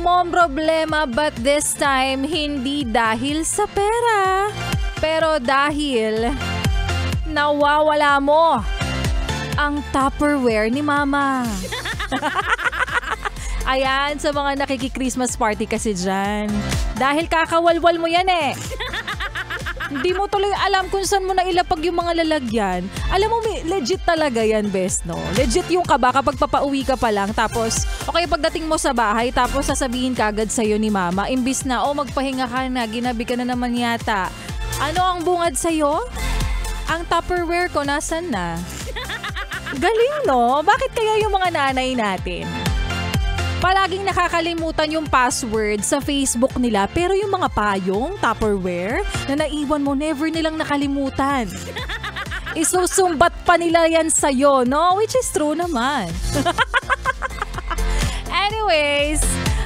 mo ang problema but this time hindi dahil sa pera. Pero dahil nawawala mo ang Tupperware ni Mama. Ayan, sa mga nakiki-Christmas party kasi dyan. Dahil kakawalwal mo yan eh. Hindi mo tuloy alam kung saan mo na ilapag yung mga lalagyan. Alam mo, legit talaga yan, best, no? Legit yung kaba kapag papauwi ka pa lang. Tapos, okay, pagdating mo sa bahay, tapos sasabihin ka agad sa'yo ni Mama, imbis na, magpahinga ka na, ginabi ka na naman yata. Ano ang bungad sa'yo? Ang Tupperware ko, nasan na? Galing, no? Bakit kaya yung mga nanay natin palaging nakakalimutan yung password sa Facebook nila, pero yung mga payong Tupperware na naiwan mo, never nilang nakalimutan. Isusumbat pa nila yan sa'yo, no? Which is true naman. Anyways,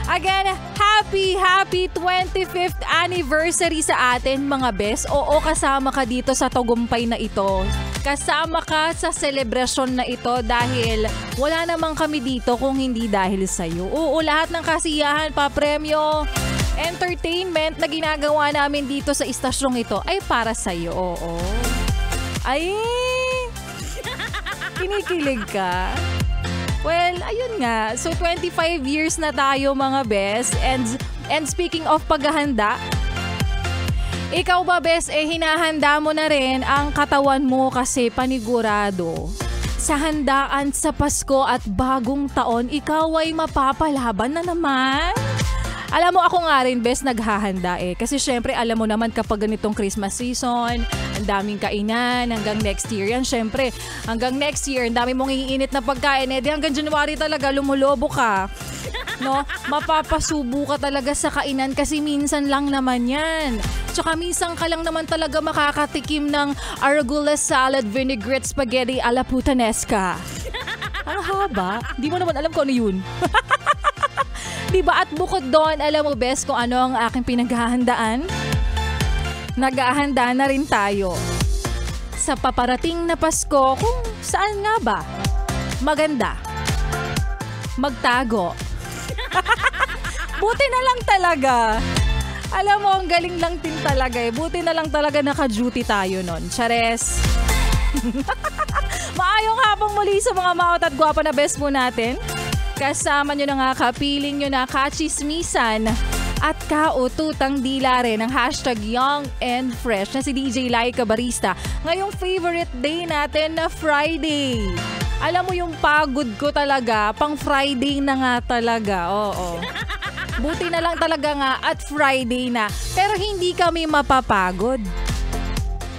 again, happy 25th anniversary sa atin mga bes. Oo, kasama ka dito sa tagumpay na ito. Kasama ka sa selebrasyon na ito dahil wala namang kami dito kung hindi dahil sa'yo. Oo, lahat ng kasiyahan, papremyo, entertainment na ginagawa namin dito sa istasyong ito ay para sa'yo. Oo. Ay, kinikilig ka. Well, ayun nga. So, 25 years na tayo mga best. And speaking of paghahanda, ikaw ba bes, hinahanda mo na rin ang katawan mo kasi panigurado. Sa handaan sa Pasko at bagong taon, ikaw ay mapapalaban na naman. Alam mo, ako nga rin bes naghahanda kasi syempre alam mo naman kapag ganitong Christmas season, ang daming kainan hanggang next year yan. Syempre, hanggang next year, ang dami mong iinit na pagkain. Di hanggang January talaga, lumulobo ka. No? Mapapasubo ka talaga sa kainan kasi minsan lang naman yan. Tsaka minsan ka lang naman talaga makakatikim ng arugula salad vinaigrette spaghetti a la putanesca. Ang haba. Di mo naman alam kung ano yun. Diba? At bukod doon, alam mo best kung ano ang aking pinaghahandaan? Naghahanda na rin tayo sa paparating na Pasko kung saan nga ba maganda magtago. Buti na lang talaga. Alam mo, ang galing lang din talaga Buti na lang talaga naka-duty tayo nun. Chares. Maayong hapong muli sa mga maot at gwapa na best po natin. Kasama nyo na nga, kapiling nyo na kachismisan at kaututang dila rin ang hashtag Young and Fresh na si DJ Laika Barista. Ngayong favorite day natin na Friday. Alam mo yung pagod ko talaga, pang Friday na nga talaga. Oo. Buti na lang talaga nga at Friday na. Pero hindi kami mapapagod.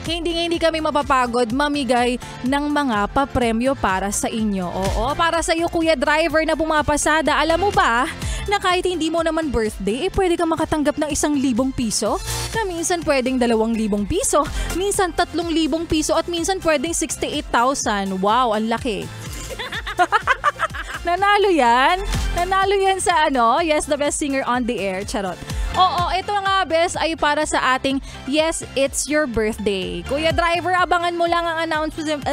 Hindi kami mapapagod mamigay ng mga papremyo para sa inyo. Oo, para sa iyo Kuya Driver na pumapasada. Alam mo ba na kahit hindi mo naman birthday, pwede ka makatanggap ng 1,000 piso? Na minsan pwedeng 2,000 piso, minsan 3,000 piso at minsan pwedeng 68,000. Wow, ang laki. Nanalo yan? Nanalo yan sa Yes, the best singer on the air. Charot. Oo, ito nga bes ay para sa ating Yes, It's Your Birthday. Kuya Driver, abangan mo lang ang announcement.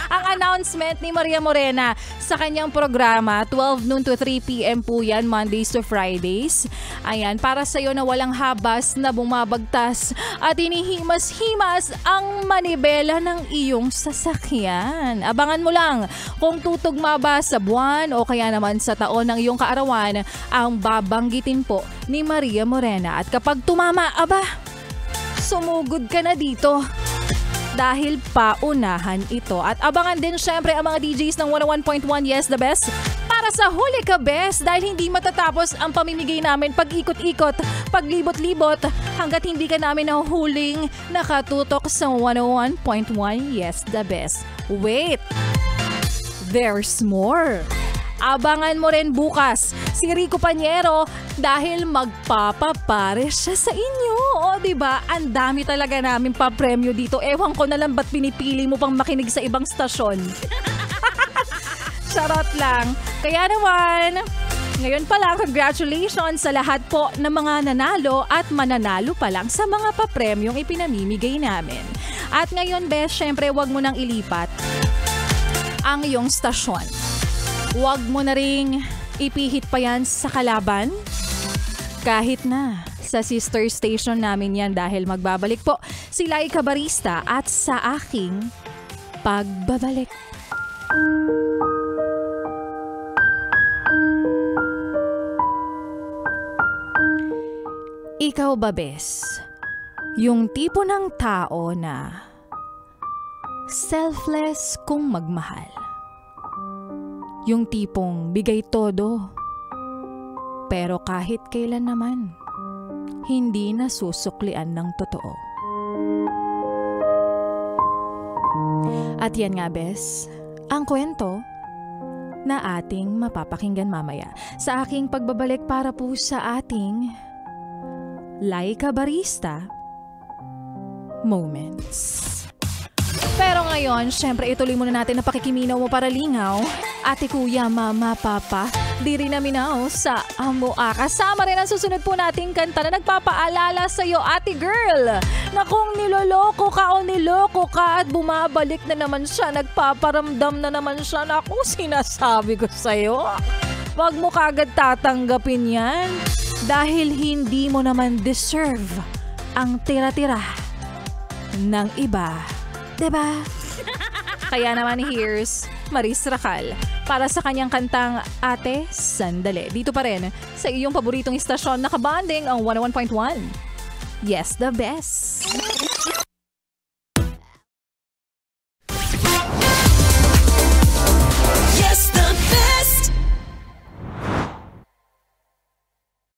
Ang announcement ni Maria Morena sa kanyang programa, 12 noon to 3 p.m. po yan, Mondays to Fridays. Ayan, para sa iyo na walang habas na bumabagtas at inihimas-himas ang manibela ng iyong sasakyan. Abangan mo lang kung tutugma ba sa buwan o kaya naman sa taon ng iyong kaarawan ang babanggitin po ni Maria Morena. At kapag tumama, sumugod ka na dito. Dahil paunahan ito. At abangan din syempre ang mga DJs ng 101.1 Yes The Best para sa Huli Ka Best dahil hindi matatapos ang pamimigay namin pag-ikot-ikot, paglibot-libot hanggat hindi ka namin nahuhuling nakatutok sa 101.1 Yes The Best. Wait! There's more! Abangan mo rin bukas si Rico Panyero dahil magpapapares siya sa inyo. O diba, ang dami talaga namin pa-premyo dito. Ewan ko na lang ba't pinipili mo pang makinig sa ibang stasyon. Charot lang. Kaya naman, ngayon pa lang, congratulations sa lahat po ng mga nanalo at mananalo pa lang sa mga pa-premyong ipinamimigay namin. At ngayon, Bes, syempre wag mo nang ilipat ang iyong stasyon. Huwag mo na ring Ipihit pa yan sa kalaban? Kahit na. Sa sister station namin yan dahil magbabalik po si Laika Barista at sa aking pagbabalik. Ikaw ba, Bes? Yung tipo ng tao na selfless kung magmahal. Yung tipong bigay todo. Pero kahit kailan naman, hindi nasusuklian ng totoo. At yan nga, Bes, ang kwento na ating mapapakinggan mamaya sa aking pagbabalik para po sa ating Laika Barista Moments. Pero ngayon, syempre ituloy muna natin na pakikiminaw mo para lingaw. Ate, kuya, mama, papa, di rin naminaw sa Amoa. Kasama rin ang susunod po nating kanta na nagpapaalala sa'yo, ate girl, na kung niloloko ka o niloko ka at bumabalik na naman siya, nagpaparamdam na naman siya, na ako sinasabi ko sa'yo, wag mo kagad tatanggapin yan dahil hindi mo naman deserve ang tira-tira ng iba. Diba? Kaya naman here's Maris Racal para sa kanyang kantang Ate Sandali. Dito pa rin sa iyong paboritong istasyon na kabanding ang 101.1. Yes, the best.